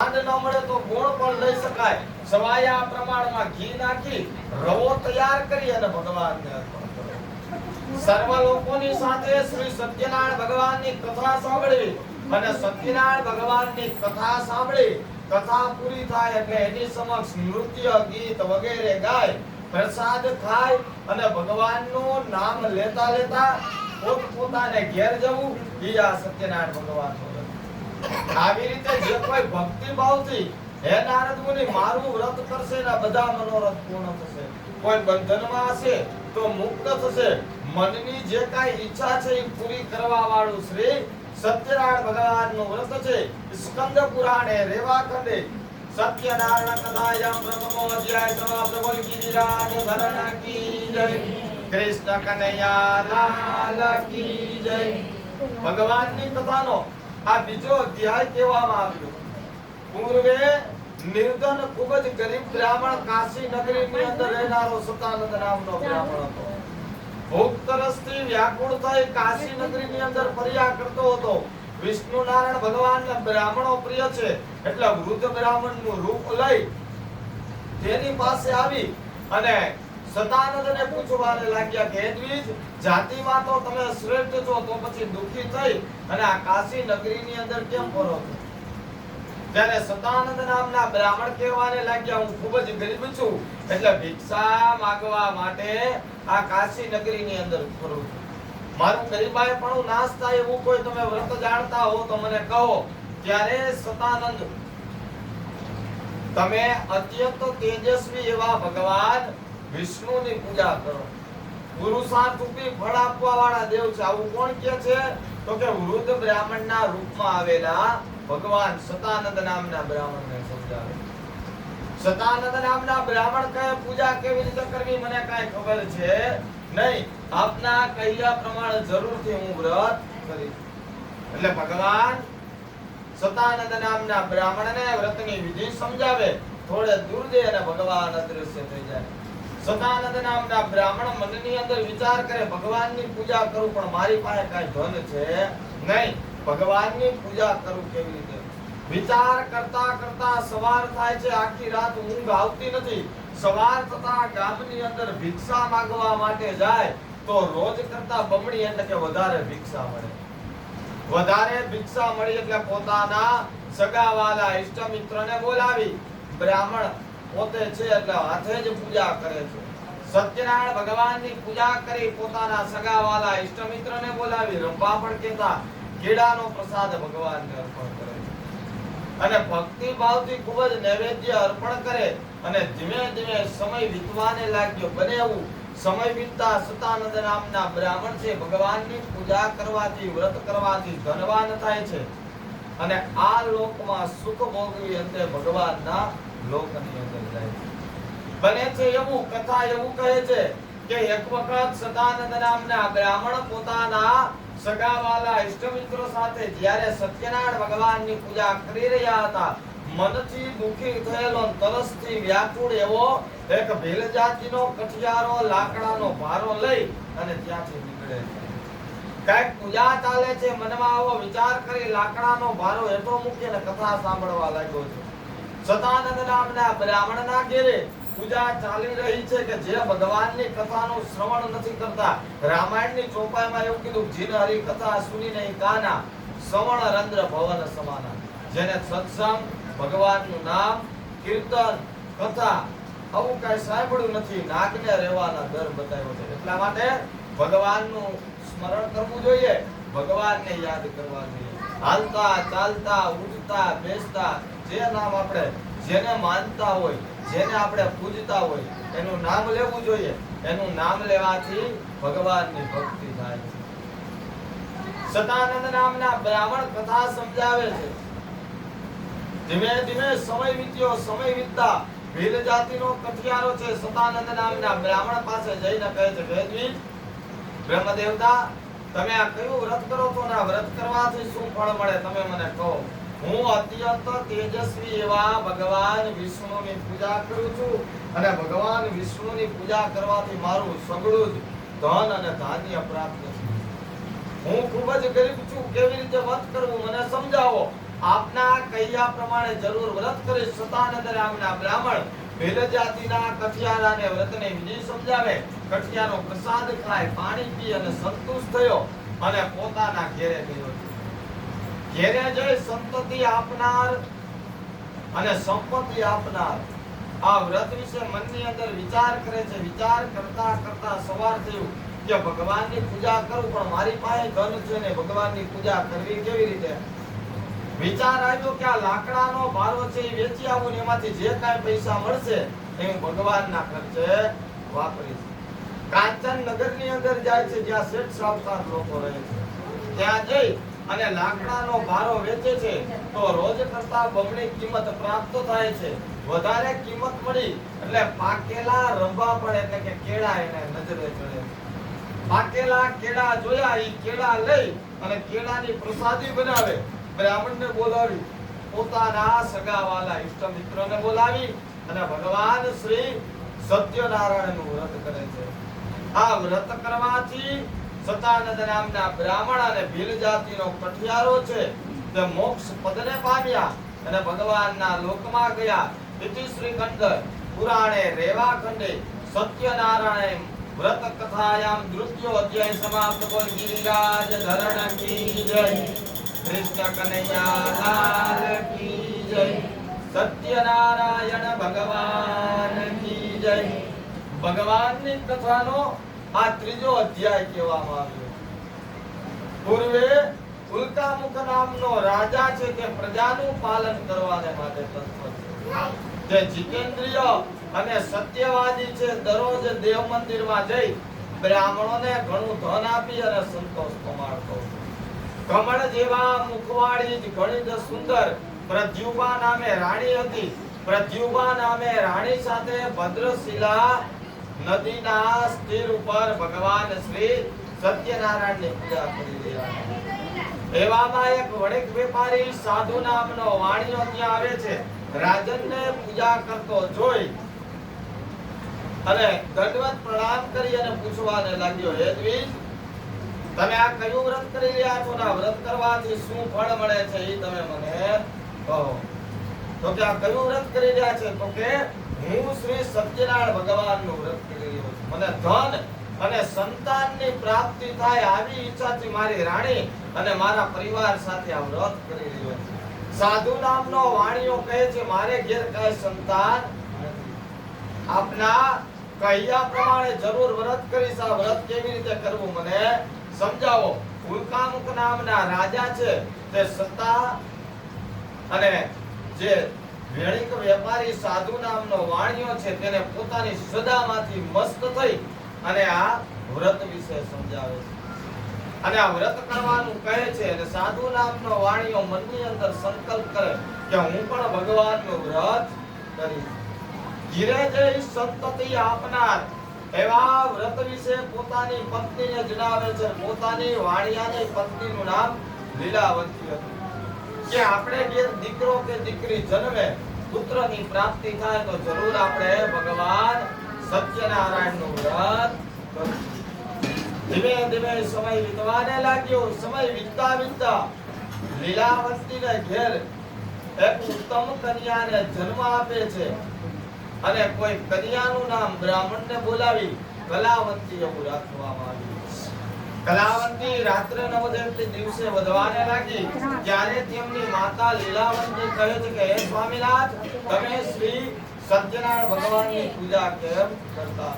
ખાંડ ન મળે તો ગોળ પણ લઈ શકાય. સવાયા પ્રમાણમાં ઘી નાખી રવો તૈયાર કરી અને ભગવાનને અર્પણ કરો. સર્વ લોકોની સાથે શ્રી સત્યનારાયણ ભગવાનની કથા સાંભળવી અને સત્યનારાયણ ભગવાનની કથા સાંભળી કથા પૂરી થાય એટલે એની સમક્ષ નૃત્ય ગીત વગેરે ગાય પ્રસાદ ખાય અને ભગવાનનું નામ લેતા લેતા પોતપોતાને ઘેર જવું એ આ સત્યનારાયણ ભગવાનનો આવી રીતે જે કોઈ ભક્તિ ભાવથી હે નારદ મુનિ મારું વ્રત કરશે ને બધા મનોરથ પૂર્ણ થશે. કોઈ બંધનમાં હશે તો મુક્ત થશે. મનની જે કાઈ ઈચ્છા છે એ પૂરી કરવા વાળું શ્રી સત્યનારાયણ ભગવાનનું વ્રત છે. સ્કંદ પુરાણે રેવાખંડે સત્યનારાયણ કથાયામ પ્રથમો અધ્યાય સમાપ્ત. બોલ ગિરિરાજ ધરણ કી જય, કૃષ્ણ કનૈયા લાલ કી જય. ભગવાનની કથાનો આ બીજો અધ્યાય કહેવામાં આવ્યો. પૂર્વે નિર્ધન ખૂબ જ ગરીબ બ્રાહ્મણ કાશી નગરીની અંદર રહેનારો સતાનંદ નામનો બ્રાહ્મણ હતો. ભૂખ તરસથી વ્યાકુળ થઈ કાશી નગરીની અંદર ફર્યા કરતો હતો. વિષ્ણુ નારાયણ ભગવાનને બ્રાહ્મણો પ્રિય છે એટલે વૃદ્ધ બ્રાહ્મણનું રૂપ લઈ તેની પાસે આવી અને સતાનંદને પૂછવાને લાગ્યા કે હે દ્વિજ, જાતિમાં તો તમે શ્રેષ્ઠ છો તો પછી દુખી થઈ અને આ કાશી નગરીની અંદર કેમ ફરો છો? ત્યારે સતાનંદ નામના બ્રાહ્મણ કહેવાને લાગ્યા હું ખૂબ જ ગરીબ છું એટલે ભિક્ષા માંગવા માટે આ કાશી નગરીની અંદર ફરું છું. મારું ગરીબાઈ પણ નાશ થાય એવું કોઈ તમે વ્રત જાણતા હો તો મને કહો. ત્યારે સતાનંદ, તમે અત્યંત તેજસ્વી એવા ભગવાન વિષ્ણુની પૂજા કરો. પુરુષાર્થ રૂપી ફળ આપવા વાળા દેવ છે. આવું કોણ કહે છે? તો કે વૃદ્ધ બ્રાહ્મણના રૂપમાં આવેલા ભગવાન સતાનંદ નામના બ્રાહ્મણને સમજાવે. સતાનંદ નામના બ્રાહ્મણ કહે પૂજા કેવી રીતે કરવી મને કાંઈ ખબર છે નહીં. આપના કહ્યા પ્રમાણે જરૂરથી હું વ્રત કરીશ. એટલે ભગવાન સતાનંદ નામના બ્રાહ્મણને વ્રતની વિધિ સમજાવે. થોડે દૂર જઈ અને ભગવાન અદૃશ્ય થઈ જાય. સતાનંદ નામના બ્રાહ્મણ મનની અંદર વિચાર કરે ભગવાનની પૂજા કરું પણ મારી પાસે કાંઈ ધન છે નહીં. ભગવાનની પૂજા કરું કેવી રીતે? વિચાર કરતા કરતા સવાર થાય છે. આખી રાત ઊંઘ આવતી નથી. સવાર થતા ગામની અંદર ભિક્ષા માંગવા માટે જાય તો રોજ કરતા બમણી એટલે કે વધારે ભિક્ષા મળે. વધારે ભિક્ષા મળી એટલે પોતાના સગાવાલા ઇષ્ટ મિત્રને બોલાવી બ્રાહ્મણ પોતે છે એટલે હાથે જ પૂજા કરે છે. સત્યનારાયણ ભગવાનની પૂજા કરી પોતાના સગાવાલા ઇષ્ટ મિત્રને બોલાવી રંભા પણ કહેતા કેળાનો પ્રસાદ ભગવાનને અર્પણ કરે છે અને ભક્તિ ભાવથી ખૂબ જ નૈવેદ્ય અર્પણ કરે અને ધીમે ધીમે સમય વીતવાને લાગ્યો. બને એવું સમય વીતતા સતાનંદ નામના બ્રાહ્મણ છે ભગવાનની પૂજા કરવાથી વ્રત કરવાથી ધનવાન થાય છે અને આ લોકમાં સુખ ભોગવી અંતે ભગવાનના લોકની અંદર જાય છે. બને છે એવું કથા એવું કહે છે કે એક વખત સતાનંદ નામના બ્રાહ્મણ પોતાના સગાવાલા ઇષ્ટમિત્રો સાથે જ્યારે સત્યનારાયણ ભગવાનની પૂજા કરી રહ્યા હતા, મનથી દુખી થયેલો તરસથી વ્યાકુળ એવો એક ભીલ જાતિનો કઠિયારો લાકડાનો ભારો લઈ અને ત્યાંથી નીકળે છે. કઈક પૂજા ચાલે છે, મનમાં આવો વિચાર કરી લાકડાનો ભારો હેઠો મૂકી અને કથા સાંભળવા લાગ્યો છે. સતાનંદ નામના બ્રાહ્મણના ઘેરે પૂજા ચાલી રહી છે કે જે ભગવાનની કથાનું શ્રવણ નથી કરતા. રામાયણની ચોપાઈમાં એવું કીધું જીન હરી કથા સુની નહીં કાના શ્રવણ રંદ્ર ભવન સમાના. જેને સત્સંગ, ભગવાનનું નામ, કીર્તન, કથા આવું કઈ સાંભળ્યું નથી નાકને રહેવાના દર બતાવ્યો છે. એટલા માટે ભગવાનનું સ્મરણ કરવું જોઈએ, ભગવાનને યાદ કરવા જોઈએ. હાલતા ચાલતા ઉઠતા બેસતા જે નામ આપણે જેને માનતા હોય, જેને આપણે પૂજતા હોય એનું નામ લેવું જોઈએ. એનું નામ લેવાથી ભગવાનની ભક્તિ થાય છે. સતાનંદ નામના બ્રાહ્મણ કથા સમજાવે છે. ધીમે ધીમે સમય વીત્યો. સમય વીતતા ભીલ જાતિનો કઠિયારો છે સતાનંદ નામના બ્રાહ્મણ પાસે જઈને કહે છે હે દ્વિજ, બ્રહ્મ દેવતા, તમે આ કયું વ્રત કરો છો ને આ વ્રત કરવાથી શું ફળ મળે તમે મને કહો. હું અત્યંત તેજસ્વી એવા ભગવાન વિષ્ણુની પૂજા કરું છું અને ભગવાન વિષ્ણુની પૂજા કરવાથી મારું સગળું જ ધન અને ધાન્ય પ્રાપ્ત છે. હું ખૂબ જ ગરીબ છું, કેવી રીતે વ્રત કરવું મને સમજાવો. આપના કહ્યા પ્રમાણે જરૂર વ્રત કરી સતાનંદ નામના બ્રાહ્મણ ભેલ જાતિના કઠિયારાને વ્રતને વિધિ સમજાવે, કઠિયારો પ્રસાદ ખાય, પાણી પી અને સંતુષ્ટ થયો અને પોતાના ઘેરે ગયો. ઘેરે જઈ સંતતિ આપનાર અને સંપત્તિ આપનાર આ વ્રત વિશે મનની અંદર વિચાર કરે છે. વિચાર કરતા કરતા સવાર થયું કે ભગવાનની પૂજા કરું, પણ મારી પાસે ધન છે ને ભગવાનની પૂજા કરવી કેવી રીતે? વિચાર આવ્યો કે આ લાકડાનો ભારો છે એ વેચી આવું ને એમાંથી જે કાંઈ પૈસા મળશે એ હું ભગવાનના ખર્ચે વાપરીશ. કાંચન નગરની અંદર જાય છે જ્યાં શેઠ સાવકાર લોકો રહે છે. ત્યાં જઈ અને લાકડાનો ભારો વેચે છે તો રોજ કરતા બમણી કિંમત પ્રાપ્ત થાય છે. વધારે કિંમત મળી એટલે પાકેલા રંભા પણ એટલે કે કેળા એને નજરે ચડે. પાકેલા કેળા જોયા, એ કેળા લઈ અને કેળાની પ્રસાદી બનાવે. બ્રાહ્મણને બોલાવી, પોતાના સગાવાલા ઈષ્ટ મિત્રોને બોલાવી અને ભગવાન શ્રી સત્યનારાયણનું વ્રત કરે છે. આ વ્રત કરવાથી સતાનંદ નામના બ્રાહ્મણ અને ભીલ જાતિનો કઠિયારો છે તે મોક્ષ પદને પામ્યા અને ભગવાનના લોકમાં ગયા. ઇતિ શ્રી કંદ પુરાણે રેવા ખંડે સત્યનારાયણ વ્રત કથાયામ દ્વિતીયો અધ્યાય સમાપ્ત. બોલ ગિરિરાજ ધરણ કી જય, કૃષ્ણ કનૈયા લાલ કી જય, સત્યનારાયણ ભગવાન કી જય. ભગવાનની કથાનો આ ત્રીજો અધ્યાય કહેવામાં આવ્યો. પૂર્વે ઉલ્કામુખ નામનો રાજા છે તે પ્રજાનું પાલન કરવાને માટે તત્પર છે. જે જીતેન્દ્રિય અને સત્યવાદી છે, દરરોજ દેવ મંદિરમાં જઈ બ્રાહ્મણોને ઘણું ધન આપી અને સંતોષ પમાડતો. કમળ જેવા મુખવાળી ઘણી જ સુંદર પ્રદ્યુમા નામે રાણી હતી. પ્રદ્યુમા નામે રાણી સાથે ભદ્રશિલા નદીના સ્થિર ઉપર ભગવાન શ્રી સત્યનારાયણની પૂજા કરી રહ્યા. એવામાં એક વણિક વેપારી સાધુ નામનો વાણિયો ત્યાં આવે છે. રાજનને પૂજા કરતો જોઈ અને દંડવત પ્રણામ કરી અને પૂછવાને લાગ્યો, હે દ્વિજ, તમે આ કયું વ્રત કરી રહ્યા છો? ના વ્રત કરવાથી શું ફળ મળે છે એ તમે મને કહો. તો કે આ કયું વ્રત કરી રહ્યા છે? તો કે હું શ્રી સત્યનારાયણ ભગવાનનું વ્રત કરી રહ્યો છું. મને ધન અને સંતાનની પ્રાપ્તિ થાય આવી ઈચ્છાથી મારી રાણી અને મારા પરિવાર સાથે આ વ્રત કરી રહ્યો છું. સાધુ નામનો વાણિયો કહે છે, મારે ઘેર કાંઈ સંતાન નથી. આપના કહ્યા પ્રમાણે જરૂર વ્રત કરીશ. આ વ્રત કેવી રીતે કરવું મને સમજાવો. ઉલ્કામુખ નામના રાજા છે તે સત્તા અને જે વેણિક વેપારી સાધુ નામનો વાણિયો છે તેને પોતાની સદામાંથી મસ્ત થઈ અને આ વ્રત વિશે સમજાવે છે અને આ વ્રત કરવાનું કહે છે. અને સાધુ નામનો વાણિયો મનની અંદર સંકલ્પ કરે કે હું પણ ભગવાનનું વ્રત કરીશ. ઘીરે જઈ સંતતિ આપનાર એવા વ્રત વિશે પોતાની પત્નીને જણાવે છે. પોતાની વાણિયાની પત્નીનું નામ લીલાવતી હતું. કે આપણે ઘેર દીકરો કે દીકરી જન્મે, પુત્રની પ્રાપ્તિ થાય તો જરૂર આપણે ભગવાન સત્યનારાયણનું વ્રત કરીશું. ધીમે ધીમે સમય વીતવાને લાગ્યો. સમય વીતતા વીતતા લીલાવતીને ઘેર એક ઉત્તમ કન્યાને જન્મ આપે છે અને કોઈ કન્યાનું નામ બ્રાહ્મણને બોલાવી કલાવંતી એવું રાખવામાં આવ્યું. કલાવંતી રાત્રે નવદંતી દિવસે વધવાને લાગી. ત્યારે તેમની માતા લીલાવતી કહે છે કે હે સ્વામીનાથ, તમે શ્રી સત્યનારાયણ ભગવાનની પૂજા કેમ કરતા?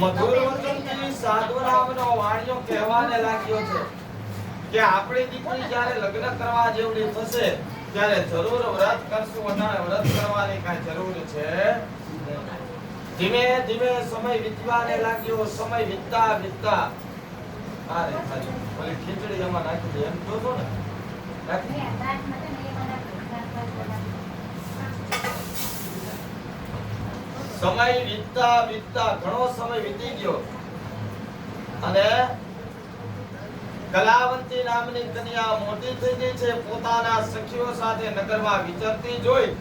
મધુર વચનથી સાધુ નામનો વાણિયો કહેવાને લાગ્યો છે કે આપણી દીકરી જ્યારે લગ્ન કરવા જેવડી થશે ત્યારે જરૂર વ્રત કરશું. અને વ્રત કરવાની કાંઈ જરૂર છે. ધીમે ધીમે સમય વીતવાને લાગ્યો. સમય વીતતા વીતતા અરે ખાલી ઓલી ખીચડી એમાં નાખી દે એમ કહો છો ને, નાખી સમય વીતતા વીતતા ઘણો સમય વીતી ગયો અને કલાવંતી નામની કન્યા મોટી થઈ ગઈ છે. પોતાના સખીઓ સાથે નગરમાં વિચરતી જોઈ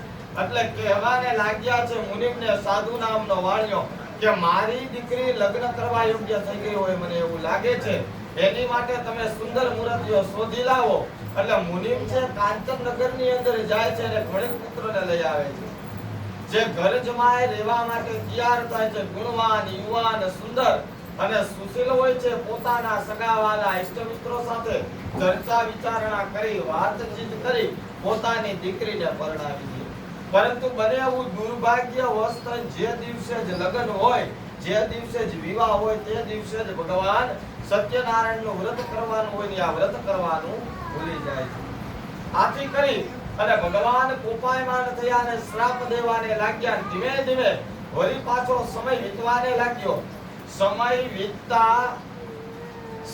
એટલે કહેવાને લાગ્યા છે મુનિમને સાધુ નામનો વાણિયો કે મારી દીકરી લગ્ન કરવા યોગ્ય થઈ ગઈ હોય મને એવું લાગે છે. એની માટે તમે સુંદર મૂર્તિઓ શોધી લાવો એટલે મુનિમ છે કાંચનનગર ની અંદર જાય છે અને ઘણી પુત્રને લઈ આવે છે. જે ઘર જમાય રહેવા માટે તૈયાર થાય છે, ગુણવાન, યુવાન, સુંદર અને સુશીલ હોય છે, પોતાના સગાવાલા ઇષ્ટ મિત્રો સાથે ચર્ચા વિચારણા કરી વાતચીત કરી પોતાની દીકરીને પરણાવી દે. પરંતુ બને એવું દુર્ભાગ્ય વસ્ત જે દિવસે જ લગ્ન હોય, જે દિવસે જ વિવાહ હોય તે દિવસે જ ભગવાન સત્યનારાયણનું વ્રત કરવાનું હોય ને આ વ્રત કરવાનું ભૂલી જાય છે. આથી કરી અને ભગવાન કોપાયમાન થયા અને શ્રાપ દેવાને લાગ્યા. ધીમે ધીમે વળી પાછો સમય વીતવાને લાગ્યો. સમય વીતતા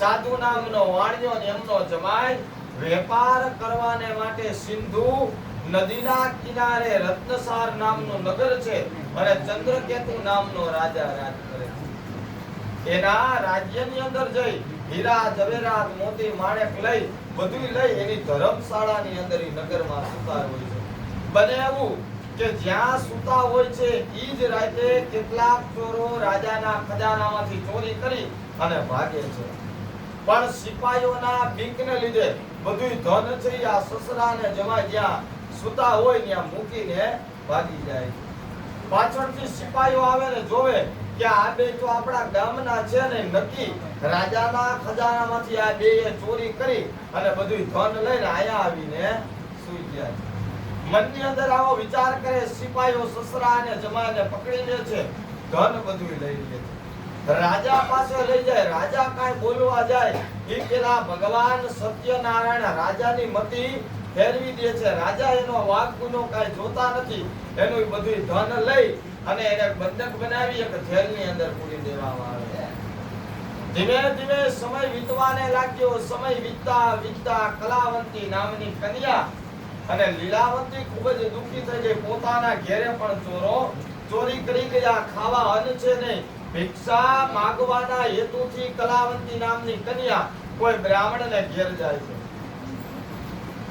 સાધુ નામનો વાણિયો ને એમનો જમાઈ વેપાર કરવાને માટે સિંધુ નદીના કિનારે રત્નસાર નામનું નગર છે અને ચંદ્રકેતુ નામનો રાજા રાજ કરે છે. એના રાજ્યની અંદર જઈ હીરા જવેરાત મોતી માણેક લઈ બધું લઈ એની ધર્મશાળાની અંદર નગરમાં સુતા હોય છે. બને એવું કે જ્યાં સુતા હોય છે ઈ જ રાતે કેટલાક ચોરો રાજાના ખજાનામાંથી ચોરી કરી અને ભાગે છે. પણ સિપાહીઓના બીકને લીધે બધું ધન છે આ સસરાને જમાઈ જ્યાં સુતા હોય ત્યાં મૂકીને ભાગી જાય. પાછળથી સિપાહીઓ આવે ને જોવે કે આ બે તો આપણા ગામના છે ને નક્કી રાજાના ખજાનામાંથી આ બેએ ચોરી કરી અને બધું ધન લઈને આયા આવીને સૂઈ ગયા. મનની અંદર આવો વિચાર કરે, સિપાહીઓ સસરા અને જમાઈને પકડી લે છે, ધન બધું લઈ લે છે. રાજા પાસે લઈ જાય. રાજા કાંઈ બોલવા જાય એ પેલા ભગવાન સત્યનારાયણ રાજાની મતી ફેરવી દે છે. રાજા એનો વાક ગુનો કાંઈ જોતા નથી, એનું બધું ધન લઈ અને એને બંધક બનાવી એક જેલની અંદર પૂરી દેવામાં આવે. ધીમે ધીમે સમય વીતવાને લાગ્યો. સમય વીતતા વીતતા કલાવંતી નામની કન્યા અને લીલાવંતી ખૂબ જ દુઃખી થઈ ગઈ. પોતાના ઘેરે પણ ચોરો ચોરી કરી ગયા. ખાવા અન્ન છે નહીં. ભિક્ષા માંગવાના હેતુથી કલાવંતી નામની કન્યા કોઈ બ્રાહ્મણને ઘેર જાય છે.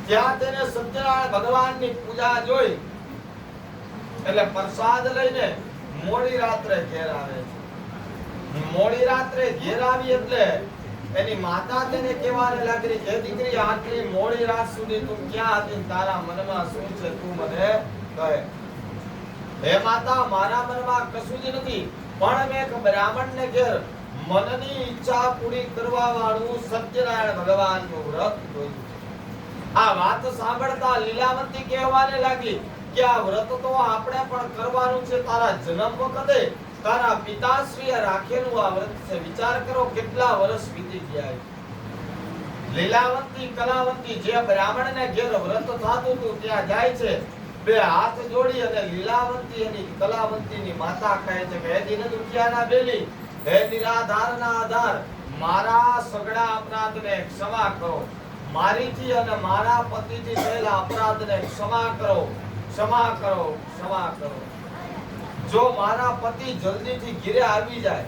ત્યાં તેને સત્યનારાયણ ભગવાનની પૂજા જોઈ એટલે પ્રસાદ લઈને મોડી રાત્રે ઘેર આવે છે. મોડી રાત્રે ઘેર આવી એટલે એની માતા તેને કહેવાને લાગી કે દીકરી આટલી મોડી રાત સુધી તું ક્યાં હતી, તારા મનમાં શું છે તું મને કહે. હે માતા, મારા મનમાં કશું જ નથી, પણ મેં એક બ્રાહ્મણને ઘેર મનની ઈચ્છા પૂરી કરવા વાળું સત્યનારાયણ ભગવાનનું વ્રત જોયું. આ વાત સાંભળતા લીલાવંતી કહેવાને લાગી કે આ વ્રત તો આપણે પણ કરવાનું છે. તારા જન્મ વખતે તારા પિતાશ્રીએ રાખેલું આ વ્રત છે. વિચાર કરો કેટલા વર્ષ વીતી ગયા. લીલાવંતી કલાવંતી જે બ્રાહ્મણને ઘેર વ્રત થાતું હતું ત્યાં જાય છે. બે હાથ જોડી અને લીલાવંતી એની કલાવંતીની માતા કહે છે કે હે દીન દુખિયાના બેલી, હે નિરાધારના આધાર, મારા સગળા અપરાધને ક્ષમા કરો. મારીથી અને મારા પતિથી થયેલા અપરાધને ક્ષમા કરો, ક્ષમા કરો, ક્ષમા કરો. જો મારા પતિ જલ્દીથી ઘરે આવી જાય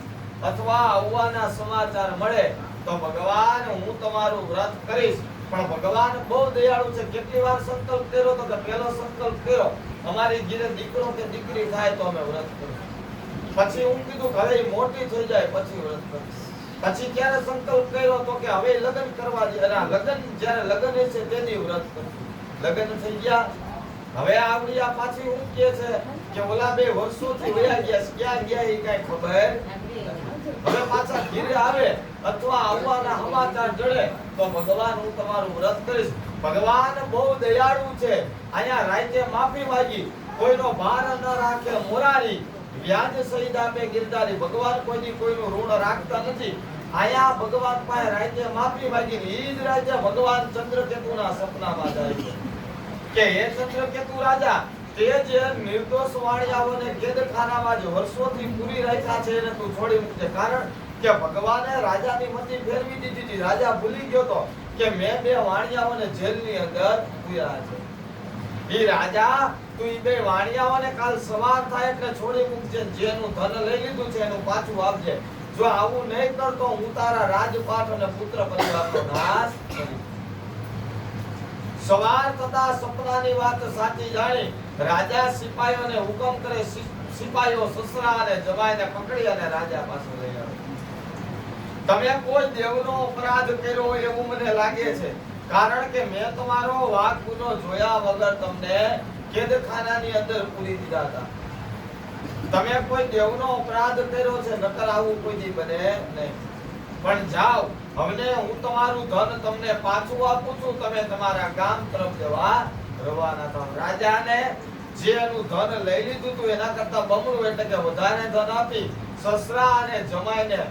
અથવા આવવાના સમાચાર મળે તો ભગવાન હું તમારું વ્રત કરીશ. પણ ભગવાન બહુ દયાળુ છે. કેટલી વાર સંકલ્પ કર્યો તો કે પહેલો સંકલ્પ કર્યો અમારી ઘરે દીકરો કે દીકરી થાય તો અમે વ્રત કરીશું. પછી હું કીધું કે હવે મોટી થઈ જાય પછી વ્રત કરીશ. પછી ક્યારે સંકલ્પ કર્યો તો કે હવે લગ્ન કરવા દે, અને લગ્ન જ્યારે લગ્ન છે તેની વ્રત કરીશું. લગ્ન થઈ ગયા, હવે આવડિયા પાછી હું કહે છે કે ઓલા બે વર્ષોથી વયા ગયા, ક્યાં ગયા એ કઈ ખબર. હવે પાછા ઘરે આવે અથવા આવવાના સમાચાર જડે તો ભગવાન હું તમારું વ્રત કરીશ. ભગવાન બહુ દયાળુ છે. અહીંયા રાતે માફી માંગી, કોઈનો ભાર ન રાખે મોરારી, વ્યાજ સહિત આપે ગિરધારી. ભગવાન કોઈની કોઈનું ઋણ રાખતા નથી. આયા ભગવાન પાસે રાતે માફી માંગીને ઈ જ રાતે ભગવાન ચંદ્રકેતુના સપનામાં જાય છે કે હે ચંદ્રકેતુ રાજા, તે જે નિર્દોષ વાણિયાઓને કેદખાનામાં જ વર્ષોથી પૂરી રાખ્યા છે એને તું છોડી મૂકજે. કારણ કે ભગવાને રાજાની મતિ ફેરવી દીધી હતી. રાજા ભૂલી ગયો તો કે મેં બે વાણિયાઓને જેલની અંદર પૂર્યા છે. ઈ રાજા તું ઈ બે વાણિયાઓને કાલ સવાર થાય એટલે છોડી મૂકજે. જેનું ધન લઈ લીધું છે એનું પાછું આપજે. જો આવું નહીં કરતો હું તારા રાજપાટ અને પુત્ર પરિવારનો નાશ કરીશ. સવાર થતા સપનાની વાત સાચી જાણી રાજા સિપાહીઓને હુકમ કરે. સિપાહીઓ સસરા અને જમાઈને પકડી અને રાજા પાસે લઈ આવે. તમે કોઈ દેવનો અપરાધ કર્યો હોય એવું મને લાગે છે, કારણ કે મેં તમારો વાક ગુનો જોયા વગર તમને કેદખાનાની અંદર પૂરી દીધા હતા. તમે કોઈ દેવનો અપરાધ કર્યો છે, નકર આવું કોઈ દી બને નહીં. પણ જાઓ, હવે હું તમારું ધન તમને પાછું આપું છું, તમે તમારા ગામ તરફ જવા રવાના થાઓ. રાજાને જે એનું ધન લઈ લીધું હતું એના કરતા બમણું એટલે કે વધારે ધન આપી સસરા અને જમાઈને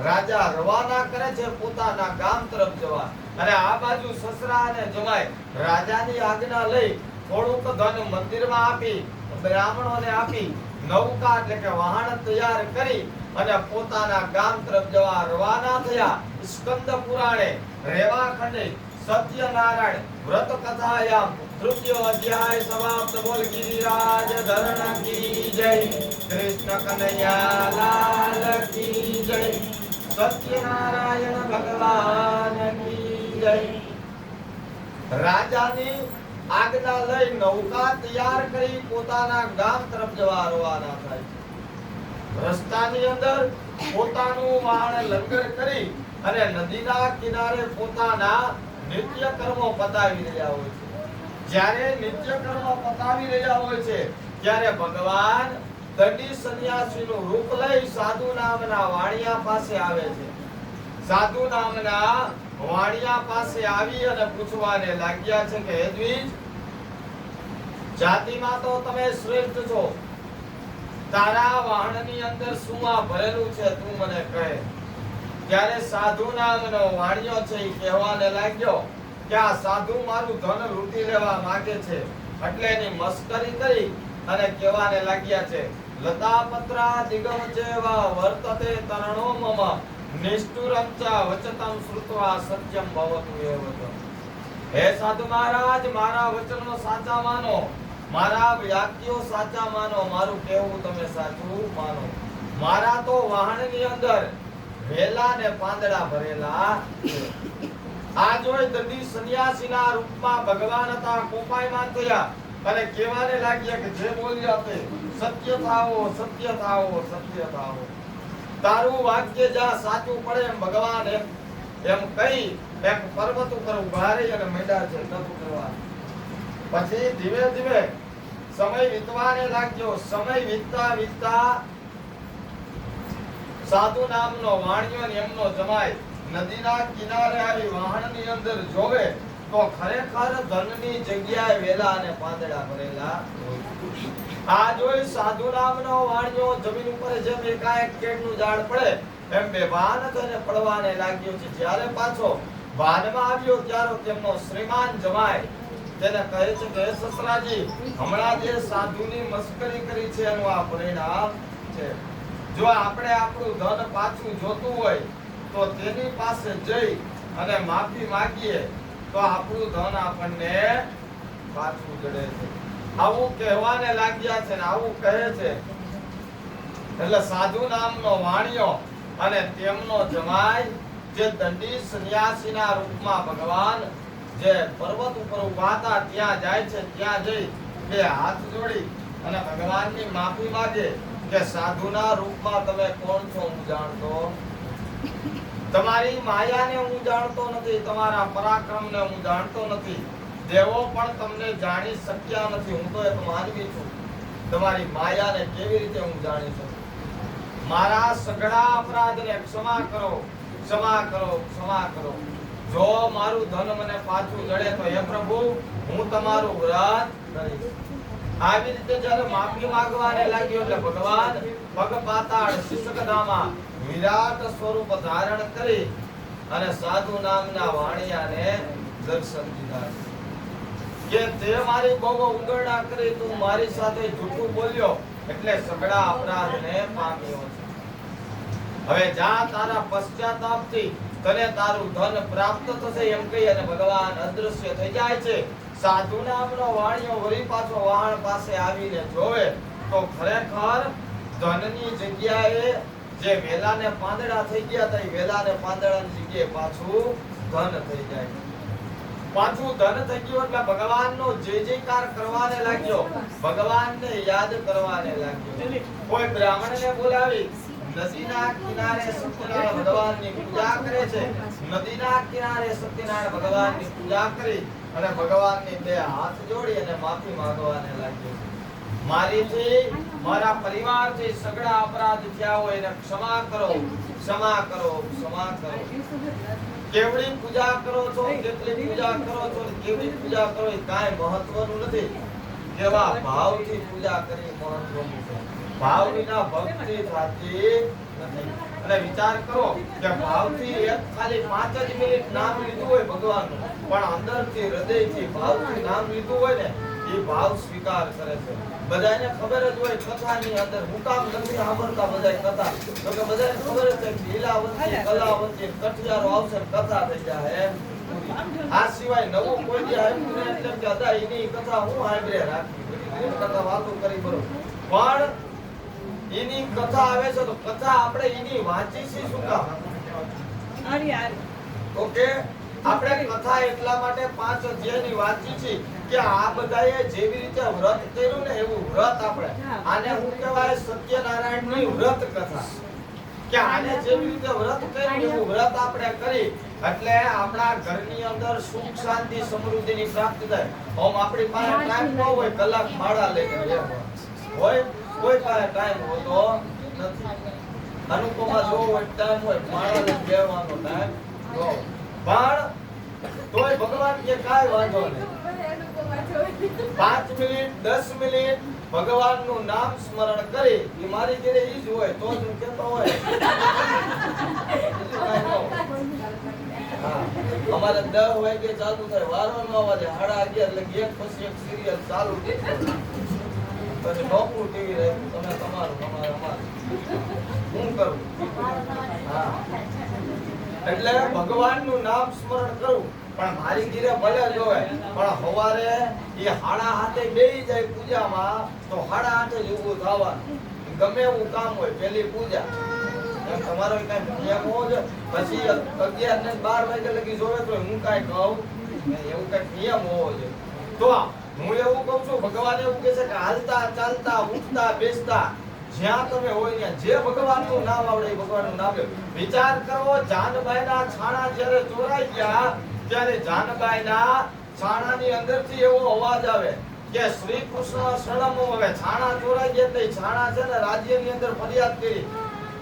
રાજા રવાના કરે છે પોતાના ગામ તરફ જવા. અને આ બાજુ સસરા અને જમાઈ રાજાની આજ્ઞા લઈ થોડુંક ધન મંદિરમાં આપી, બ્રાહ્મણોને આપી, નૌકા એટલે કે વાહન તૈયાર કરી અને પોતાના ગામ તરફ જવા રવાના થયા. સ્કંદ પુરાણે રેવાખંડે સત્યનારાયણ વ્રત કથાયામ તૃતીય અધ્યાય સમાપ્ત. બોલ ગિરિરાજ ધરણ કી જય, કૃષ્ણ કનૈયા લાલ કી જય, સત્યનારાયણ ભગવાન કી જય. રાજાની આજ્ઞા લઈ નૌકા તૈયાર કરી પોતાના ગામ તરફ જવા રવાના થાય. રસ્તાની અંદર પોતાનું વાહન લંગર કરી અને નદીના કિનારે પોતાના નિત્ય કર્મો પતાવી રહ્યા હોય છે. જ્યારે નિત્ય કર્મો પતાવી રહ્યા હોય છે ત્યારે ભગવાન દંડી સંન્યાસીનું રૂપ લઈ સાધુ નામના વાણિયા પાસે આવે છે. સાધુ નામના વાણિયા પાસે આવી અને પૂછવાને લાગ્યા છે કે હે દ્વિજ, જાતિમાં તો તમે શ્રેષ્ઠ છો, તારા વાહનની અંદર શું ભરેલું છે તું મને કહે. ત્યારે સાધુ નામનો વાણિયો છે એ કહેવાને લાગ્યો કે આ સાધુ મારું ધન લૂંટી લેવા માંગે છે. એટલે એની મસ્કરી કરી અને કહેવાને લાગ્યા છે લતા પત્રા દિગમ જેવા વર્તતે તરણો મમ નિષ્ઠુરમ ચ વચતમ શ્રુત્વા સત્યમ ભવતુ એવ ચ. હે સાધુ મહારાજ, મારા વચનો સાચા માનો, મારા વાક્યો સાચા માનો, મારું કહેવું તમે સાચું માનો. મારા તો વાહનની અંદર વેલા ને પાંદડા ભરેલા છે. આ જોઈ દંડી સંન્યાસીના રૂપમાં ભગવાન હતા કોપાયમાન થયા અને કહેવાને લાગ્યા કે જે બોલ્યા તે સત્ય થાઓ, સત્ય થાઓ, સત્ય થાઓ. તારું વાક્ય જ્યાં સાચું પડે એમ ભગવાન એમ કહી એક પર્વત ઉપર ઉભા રહી અને મેંડા છે તપ કરવા. પછી ધીમે ધીમે સમય વીતવાને લાગ્યો. સમય વીતતા વીતતા સાધુ નામનો વાણિયો ને એમનો જમાઈ નદીના કિનારે આવી વાહનની અંદર જોવે તો ખરેખર ધનની જગ્યાએ વેલા અને પાંદડા ભરેલા હોય. આ જોઈ સાધુ નામનો વાણિયો જમીન ઉપર જેમ એકાએક કેળનું ઝાડ પડે એમ બેભાન થઈને પડવાને લાગ્યો છે. જ્યારે પાછો ભાનમાં આવ્યો ત્યારે તેમનો શ્રીમાન જમાઈ તેને કહે છે કે સસરાજી, હમણાં જે સાધુની મસ્કરી કરી છે એનું આ પરિણામ છે. જો આપણે આપણું ધન પાછું જોતું હોય તો તેની પાસે જઈ અને માફી માંગીએ તો આપણું ધન આપણને પાછું જડે છે. આવું કહેવાને લાગ્યા છે ને આવું કહે છે. એટલે સાધુ નામનો વાણિયો અને તેમનો જમાઈ જે દંડી સંન્યાસીના રૂપમાં ભગવાન જે પર્વત ઉપર ઉભા હતા ત્યાં જાય છે. ત્યાં જઈ બે હાથ જોડી અને ભગવાનની માફી માંગે કે સાધુના રૂપમાં તમે કોણ છો હું જાણતો, તમારી માયાને હું જાણતો નથી, તમારા પરાક્રમને હું જાણતો નથી, દેવો પણ તમને જાણી શક્યા નથી. હું તો એક માનવી છું, તમારી માયાને કેવી રીતે હું જાણી શકું? મારા સઘળા અપરાધને ક્ષમા કરો, ક્ષમા કરો, ક્ષમા કરો. જો મારું ધન મને પાછું જડે તો હે પ્રભુ હું તમારું વ્રત કરીશ. આવી રીતે જ્યારે માફી માંગવાને લાગ્યો એટલે ભગવાન પગ પાતાળ શિશકધામાં વિરાટ સ્વરૂપ ધારણ કરી અને સાધુ નામના વાણિયાને દર્શન દીધા કે તે મારી બહુ ઉંગરણા કરી, તું મારી સાથે જૂઠું બોલ્યો એટલે સઘળા અપરાધને પામ્યો છે. હવે જા, તારા પશ્ચાતાપથી તને તારું ધન પ્રાપ્ત થશે એમ કહી અને ભગવાન અદૃશ્ય થઈ જાય છે. સાધુ નામનો વાણિયો વળી પાછો વાહન પાસે આવીને જોવે તો ખરેખર ધનની જગ્યાએ જે વેલાને પાંદડા થઈ ગયા હતા એ વેલાને પાંદડાની જગ્યાએ પાછું ધન થઈ જાય. પાછું ધન થઈ ગયું એટલે ભગવાનનો જે જયકાર કરવાને લાગ્યો, ભગવાનને યાદ કરવાને લાગ્યો. કોઈ બ્રાહ્મણને બોલાવી નદીના કિનારે સત્યનારાયણ ભગવાનની પૂજા કરે છે. નદીના કિનારે સત્યનારાયણ ભગવાનની પૂજા કરી અને ભગવાનની બે હાથ જોડી અને માફી માંગવાને લાગ્યો. મારીથી મારા પરિવારથી સગળા અપરાધ થયા હોય એને ક્ષમા કરો, ક્ષમા કરો, ક્ષમા કરો. કેવડી પૂજા કરો છો, કેટલી પૂજા કરો છો, કેવી પૂજા કરો એ કાંઈ મહત્વનું નથી. કેવા ભાવથી પૂજા કરી મહત્વનું છે. ભાવ વિના ભક્તિ થતી નથી. અને વિચાર કરો કે ભાવથી એક ખાલી 5 જ મિનિટ નામ લીધું હોય ભગવાનનું, પણ અંદરથી હૃદયથી ભાવથી નામ લીધું હોય ને એ ભાવ સ્વીકાર કરે છે. બધાને ખબર જ હોય કથાની અંદર હું કામ નથી સાંભળતા બધાય કથા, તો કે બધાને ખબર જ છે કે લીલાવંતી કલાવંતી કઠિયારો આવશે કથા થઈ જાય. આ સિવાય નવું કોઈ દી આવ્યું ને એટલે કે અદા એની કથા હું સાંભળે રાખી કથા વાતો કરી બરો, પણ એની કથા આવે છે તો કથા આપણે એની વાંચી છે શું કામ? ઓકે, આપણે કથા એટલા માટે 5 અધ્યાયની વાંચી છે કે આ બધાએ જેવી રીતે વ્રત કર્યું ને એવું વ્રત આપણે આને હું કહેવાય સત્યનારાયણની વ્રત કથા. કે આને જેવી રીતે વ્રત કર્યું એવું વ્રત આપણે કરી એટલે આપણા ઘરની અંદર સુખ શાંતિ સમૃદ્ધિની પ્રાપ્તિ થાય. ઓમ આપણી પાસે ટાઈમ ન હોય કલાક માળા લઈને રહેવા હોય, કોઈ પાસે ટાઈમ હોતો નથી. અનુપમા જો હોય ટાઈમ હોય માળા લઈને બેસવાનો ટાઈમ જો, પણ તોય ભગવાન કે કાઈ વાંધો નહીં, 5 મિનિટ 10 મિનિટ ભગવાનનું નામ સ્મરણ કરી એ મારી ઘરે ઈ જ હોય તો જ હું કહેતો હોય. અમારે 10 વાગે ચાલુ થાય, વારો ન વાગે 11:30 લગી એક પછી એક સિરિયલ ચાલુ થઈ પછી નોકરું ટીવી રહે. તમે તમારું તમારે અમારું હું કરું. હા, એટલે ભગવાનનું નામ સ્મરણ કરું પણ મારી ઘરે ભલે જોવે પણ સવારે એ 7:30 બેહી જાય પૂજામાં તો 8:30 જ ઊભું થવાનું. ગમે એવું કામ હોય પેલી પૂજા એમ તમારો કઈ નિયમ હોવો જોઈએ. પછી 11 ને 12 વાગે લગી જોવે તો હું કઈ કહું એવું કઈ નિયમ હોવો જોઈએ. તો હું એવું કહું છું ભગવાન એવું કહે છે કે હાલતા ચાલતા ઉઠતા બેસતા જ્યાં તમે હોય ત્યાં જે ભગવાનનું નામ આવડે એ ભગવાનનું નામ લો. વિચાર કરો જાનબાઈના છાણા જ્યારે ચોરાઈ ગયા ત્યારે જાનબાઈના છાણાની અંદરથી એવો અવાજ આવે કે શ્રી કૃષ્ણ શરણમ. હવે છાણા ચોરાઈ ગયા એટલે છાણા છે ને રાજ્યની અંદર ફરિયાદ કરી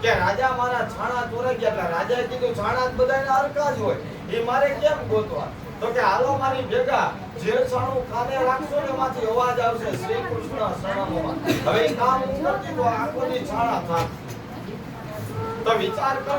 કે રાજા મારા છાણા ચોરાઈ ગયા. એટલે રાજાએ કીધું છાણા બધાને હરખા જ હોય એ મારે કેમ ગોતવા? તો કે હાલો મારી ભેગા જે છાણું કાને રાખશો ને એમાંથી અવાજ આવશે શ્રી કૃષ્ણ શરણમ. હવે કામ હું કરતી તો આખો દી છાણા થાક. તો વિચાર કરો